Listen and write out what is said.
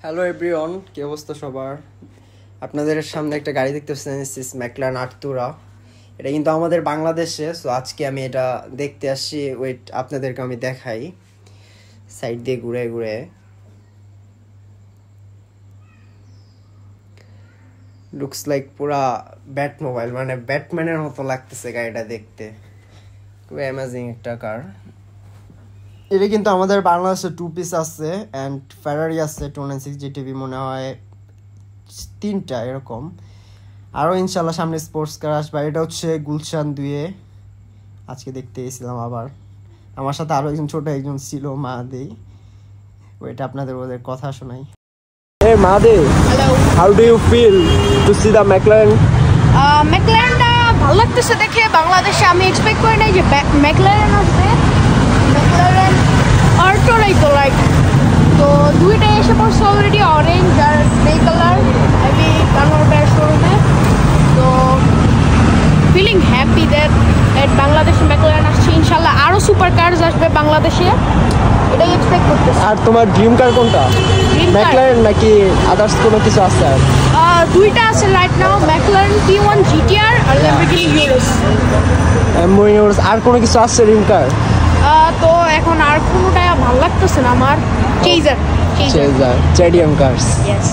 Hello everyone, কি অবস্থা সবার? আপনাদের সামনে একটা গাড়ি দেখতে পাচ্ছেন, ম্যাকলারেন আর্তুরা। এটা কিন্তু আমাদের বাংলাদেশে। সো আজকে আমি এটা দেখতে আসছি। ওয়েট, আপনাদেরকে আমি দেখাই সাইড দিয়ে ঘুরে ঘুরে। লুকস লাইক পুরা ব্যাট মোবাইল, মানে ব্যাটম্যানের মতো লাগতেছে গাড়িটা দেখতে। খুবই অ্যামেজিং একটা কার। এটা কিন্তু আমাদের বাংলাদেশে 2 পিস আছে অ্যান্ড ফেরারি আছে 296 জিটিভি মনে হয় 3টা এরকম। আরও ইনশাল্লাহ সামনে স্পোর্টস কার আসবে। এটা হচ্ছে গুলশান 2-এ আজকে দেখতে গেছিলাম। আবার আমার সাথে আরও একজন ছোট একজন ছিল, মাহাদি। ওইটা আপনাদের ওদের কথা শোনাই। Hey Mahdi, Hello. how do you feel to see the McLaren? ম্যাকলারেনটা ভালো লাগতেছে দেখে। বাংলাদেশে আমি এক্সপেক্ট করি নাই যে ম্যাকলারেন আসবে। ম্যাকলারেন আর্টুরাই তো লাইক, তো দুইটাই এসে পড়ছে অলরেডি, অরেঞ্জ আর গ্রে কালার। আমি বাংলাদেশ শোরুমে, তো ফিলিং হ্যাপি দ্যাট বাংলাদেশে ম্যাকলারেন আসছে। ইনশাল্লাহ আরও সুপার কার্স আসবে বাংলাদেশে, এটাই এক্সপেক্ট করতেছি। আর তোমার ড্রিম কার কোনটা? ম্যাকলারেন নাকি আদার্স কোনো কিছু আছে? দুইটা আছে right now, McLaren P1 GTR আর ল্যাম্বরগিনি ইউরোস। আর কোনো কিছু আছে ড্রিম কার? তো এখন আর কোনোটা ভালো লাগতেছে না আমার। চেজার চেডিয়াম কার্স। ইয়েস।